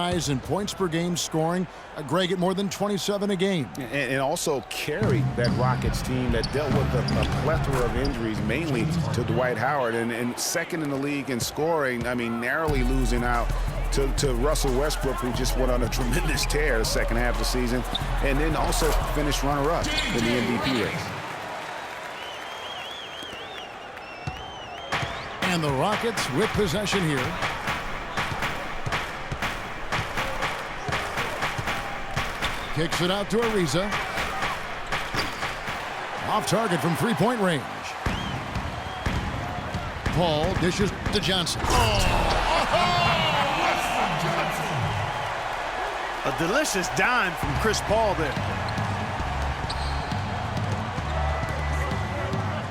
rise in points per game scoring. Greg at more than 27 a game. And also carried that Rockets team that dealt with a plethora of injuries, mainly to Dwight Howard. And second in the league in scoring, I mean, narrowly losing out to Russell Westbrook, who just went on a tremendous tear the second half of the season, and then also finished runner-up in the MVP race. And the Rockets with possession here. Kicks it out to Ariza. Off target from three-point range. Paul dishes to Johnson. A delicious dime from Chris Paul there.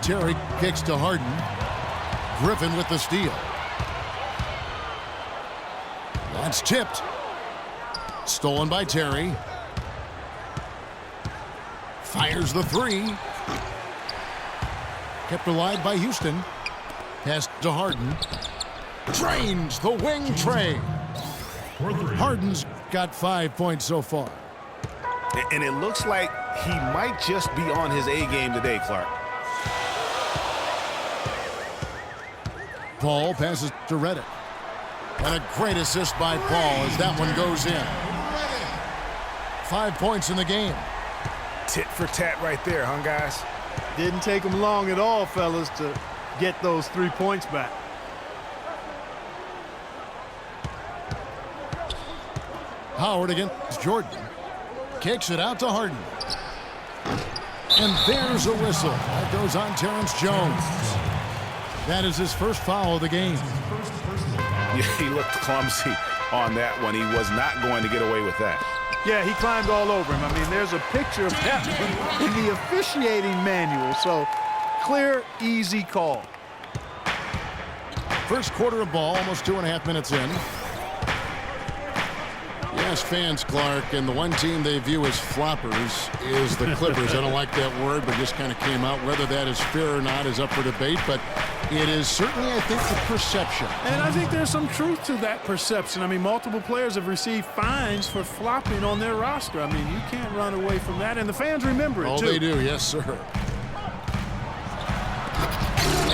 Terry kicks to Harden. Griffin with the steal. That's tipped. Stolen by Terry. Fires the three. Kept alive by Houston. Pass to Harden. Drains the wing tray. Harden's got 5 points so far. And it looks like he might just be on his A game today, Clark. Paul passes to Redick. And a great assist by Paul as that one goes in. 5 points in the game. Tit for tat right there, huh, guys? Didn't take him long at all, fellas, to get those 3 points back. Howard against Jordan. Kicks it out to Harden. And there's a whistle. That goes on Terrence Jones. That is his first foul of the game. Yeah, he looked clumsy on that one. He was not going to get away with that. Yeah, he climbed all over him. I mean, there's a picture of that in the officiating manual. So, clear, easy call. First quarter of ball, almost 2.5 minutes in. Yes, fans, Clark, and the one team they view as floppers is the Clippers. I don't like that word, but just kind of came out. Whether that is fair or not is up for debate, but it is certainly, I think, the perception. And I think there's some truth to that perception. I mean, multiple players have received fines for flopping on their roster. I mean, you can't run away from that, and the fans remember it, Oh, too. they do, yes, sir.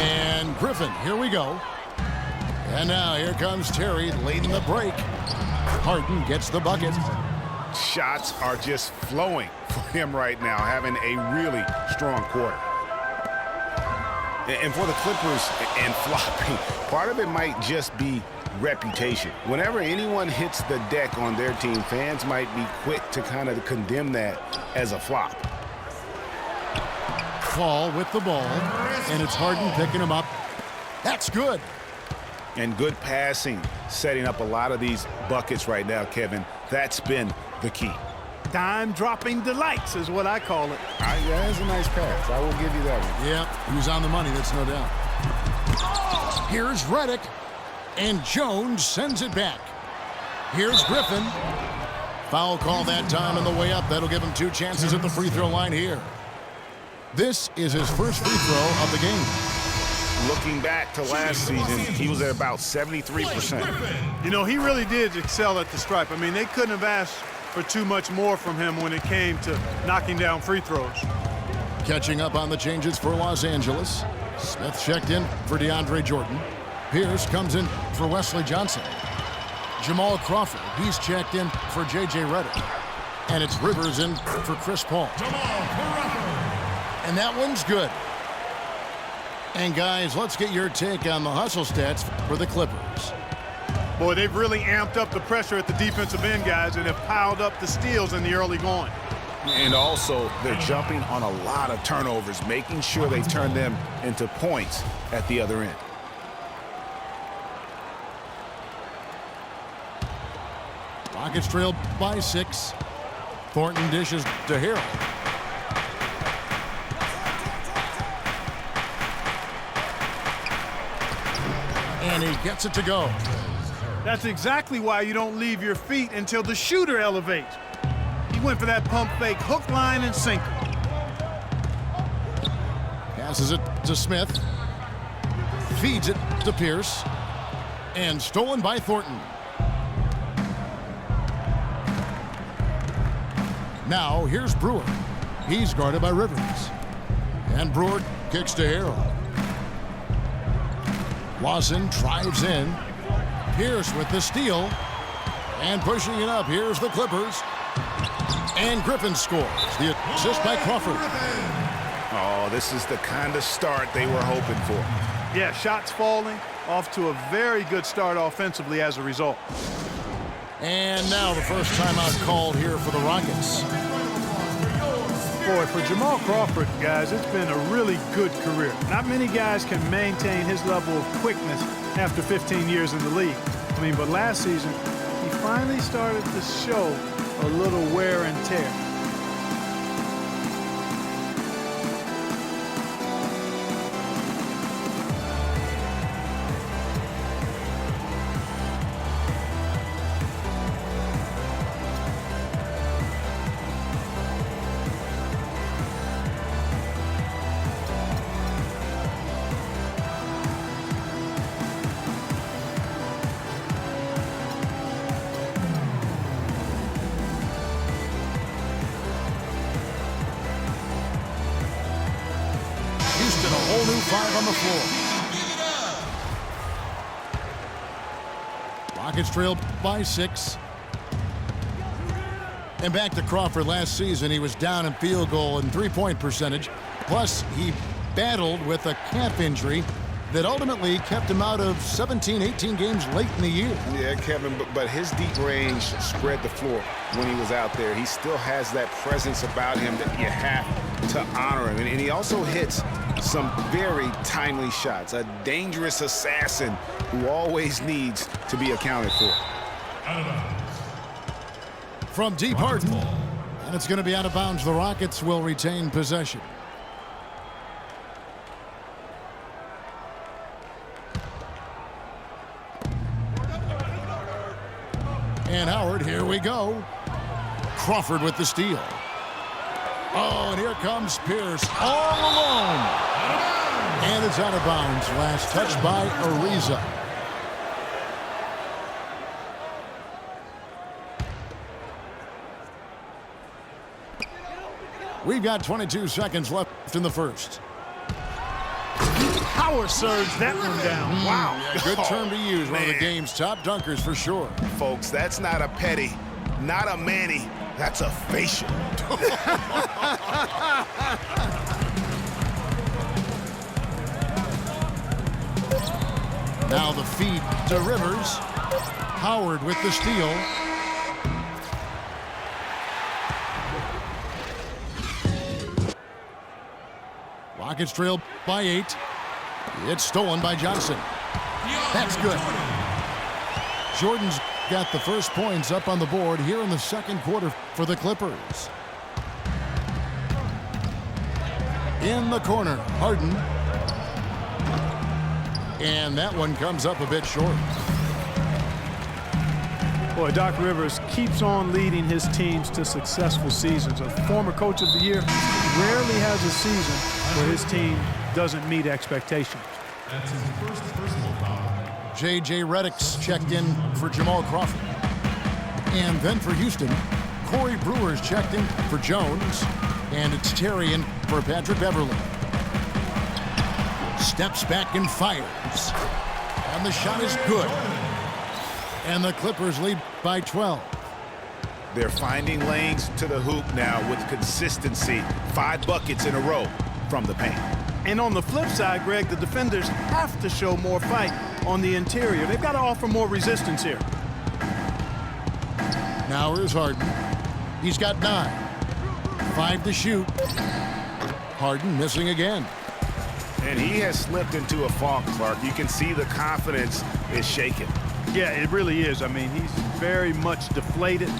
And Griffin, here we go. And now here comes Terry late in the break. Harden gets the bucket. Shots are just flowing for him right now, having a really strong quarter. And for the Clippers and flopping, part of it might just be reputation. Whenever anyone hits the deck on their team, fans might be quick to kind of condemn that as a flop. Paul with the ball, and it's Harden picking him up. That's good. And good passing, setting up a lot of these buckets right now, Kevin. That's been the key. Dime-dropping delights is what I call it. Yeah, that's a nice pass. I will give you that one. Yeah, he was on the money, that's no doubt. Here's Redick, and Jones sends it back. Here's Griffin. Foul call that time on the way up. That'll give him 2 chances at the free throw line here. This is his first free throw of the game. Looking back to last season, he was at about 73%. You know, he really did excel at the stripe. I mean, they couldn't have asked for too much more from him when it came to knocking down free throws. Catching up on the changes for Los Angeles. Smith checked in for DeAndre Jordan. Pierce comes in for Wesley Johnson. Jamal Crawford, he's checked in for J.J. Redick. And it's Rivers in for Chris Paul. And that one's good. And guys, let's get your take on the hustle stats for the Clippers. Boy, they've really amped up the pressure at the defensive end, guys, and have piled up the steals in the early going. And also, they're jumping on a lot of turnovers, making sure they turn them into points at the other end. Rockets trail by 6. Thornton dishes to Harrell. And he gets it to go. That's exactly why you don't leave your feet until the shooter elevates. He went for that pump fake, hook, line, and sinker. Passes it to Smith. Feeds it to Pierce. And stolen by Thornton. Now here's Brewer. He's guarded by Rivers. And Brewer kicks to Harrell. Lawson drives in. Pierce with the steal. And pushing it up. Here's the Clippers. And Griffin scores. The assist by Crawford. Oh, this is the kind of start they were hoping for. Yeah, shots falling, off to a very good start offensively as a result. And now the first timeout called here for the Rockets. Boy, for Jamal Crawford, guys, it's been a really good career. Not many guys can maintain his level of quickness after 15 years in the league. I mean, but last season, he finally started to show a little wear and tear. Houston, a whole new 5 on the floor. Rockets trailed by 6. And back to Crawford. Last season, he was down in field goal and three-point percentage. Plus, he battled with a calf injury that ultimately kept him out of 17, 18 games late in the year. Yeah, Kevin, but his deep range spread the floor when he was out there. He still has that presence about him that you have to honor him. And he also hits some very timely shots. A dangerous assassin who always needs to be accounted for. From deep, Harden. And it's going to be out of bounds. The Rockets will retain possession. And Howard, here we go. Crawford with the steal. Oh, and here comes Pierce all alone. And it's out of bounds. Last touch by Ariza. We've got 22 seconds left in the first. Power surge that one down. Wow. Yeah, good term to use. One of the game's top dunkers for sure. Folks, that's not a petty, not a Manny. That's a facial. Now the feed to Rivers. Howard with the steal. Rockets trail by 8. It's stolen by Johnson. That's good. Jordan's got the first points up on the board here in the second quarter for the Clippers. In the corner, Harden. And that one comes up a bit short. Boy, Doc Rivers keeps on leading his teams to successful seasons. A former coach of the year rarely has a season where his team doesn't meet expectations. That's his first personal foul. J.J. Redick's checked in for Jamal Crawford. And then for Houston, Corey Brewer's checked in for Jones. And it's Terry in for Patrick Beverly. Steps back and fires. And the shot is good. And the Clippers lead by 12. They're finding lanes to the hoop now with consistency. 5 buckets in a row from the paint. And on the flip side, Greg, the defenders have to show more fight on the interior. They've got to offer more resistance here. Now here's Harden. He's got 9. 5 to shoot. Harden missing again. And he has slipped into a fog, Clark. You can see the confidence is shaken. Yeah, it really is. I mean, he's very much deflated.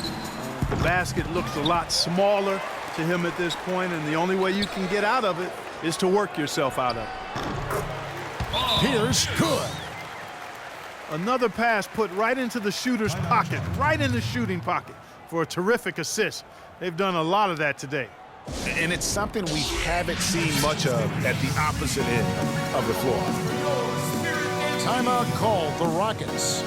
The basket looks a lot smaller to him at this point, and the only way you can get out of it is to work yourself out of it. Pierce, good. Another pass put right into the shooter's pocket, right in the shooting pocket for a terrific assist. They've done a lot of that today. And it's something we haven't seen much of at the opposite end of the floor. Timeout called, the Rockets.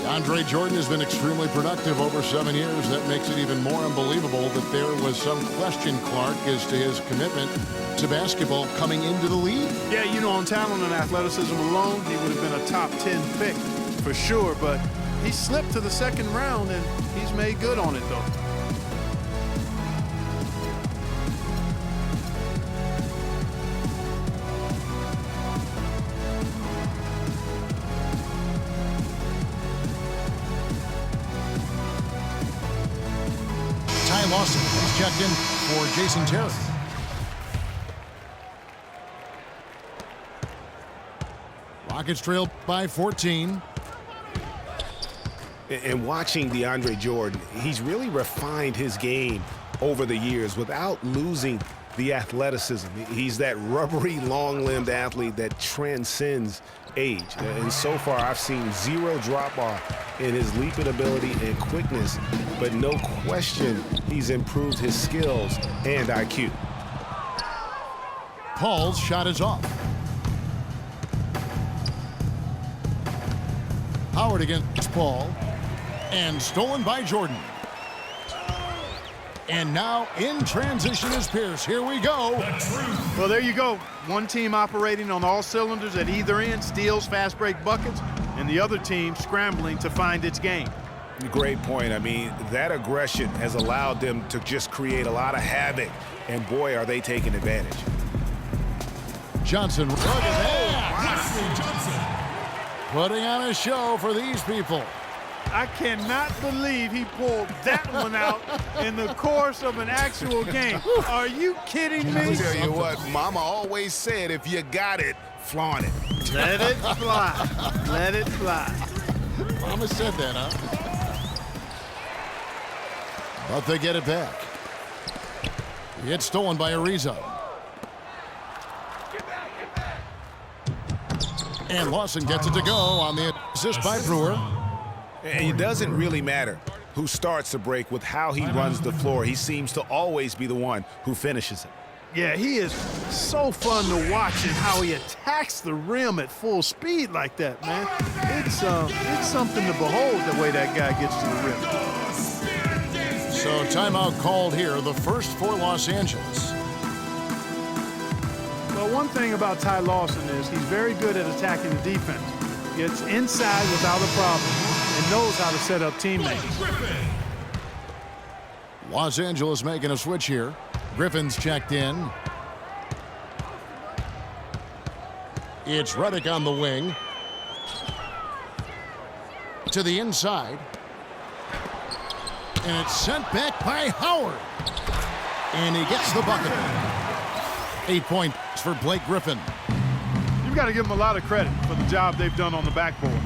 Andre Jordan has been extremely productive over 7 years. That makes it even more unbelievable that there was some question, Clark, as to his commitment to basketball coming into the league. Yeah, you know, on talent and athleticism alone, he would have been a top 10 pick for sure, but he slipped to the second round, and he's made good on it, though. Ty Lawson is checked in for Jason Terry. Rockets trailed by 14. And watching DeAndre Jordan, he's really refined his game over the years without losing the athleticism. He's that rubbery, long-limbed athlete that transcends age. And so far, I've seen zero drop-off in his leaping ability and quickness, but no question he's improved his skills and IQ. Paul's shot is off. Howard against Paul. And stolen by Jordan. And now in transition is Pierce. Here we go. Well, there you go. One team operating on all cylinders at either end, steals, fast break buckets, and the other team scrambling to find its game. Great point. I mean, that aggression has allowed them to just create a lot of havoc, and boy, are they taking advantage. Johnson. Look at that. Putting on a show for these people. I cannot believe he pulled that one out in the course of an actual game. Are you kidding me? I'll tell you what, Mama always said, if you got it, flaunt it. Let it fly. Let it fly. Mama said that, huh? But they get it back. It's stolen by Ariza. And Lawson gets it to go on the assist by Brewer. And it doesn't really matter who starts the break with how he runs the floor. He seems to always be the one who finishes it. Yeah, he is so fun to watch and how he attacks the rim at full speed like that, man. It's something to behold the way that guy gets to the rim. So timeout called here, the first for Los Angeles. Well, one thing about Ty Lawson is he's very good at attacking the defense. Gets inside without a problem and knows how to set up teammates. Los Angeles making a switch here. Griffin's checked in. It's Redick on the wing. To the inside. And it's sent back by Howard. And he gets the bucket. 8 points for Blake Griffin. You've got to give them a lot of credit for the job they've done on the backboards.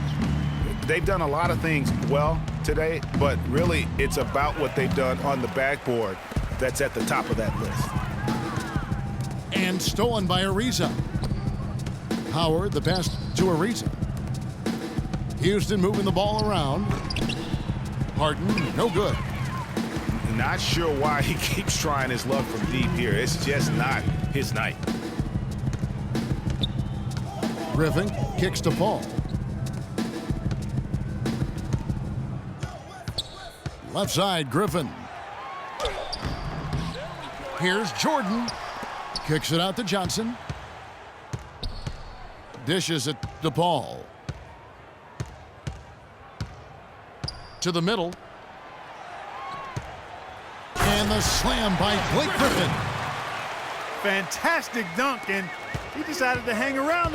They've done a lot of things well today, but really it's about what they've done on the backboard that's at the top of that list. And stolen by Ariza. Howard, the pass to Ariza. Houston moving the ball around. Harden, no good. Not sure why he keeps trying his luck from deep here. It's just not his night. Griffin kicks to Paul. Left side, Griffin. Here's Jordan. Kicks it out to Johnson. Dishes it to Paul. To the middle. And the slam by Blake Griffin. Fantastic dunk, and he decided to hang around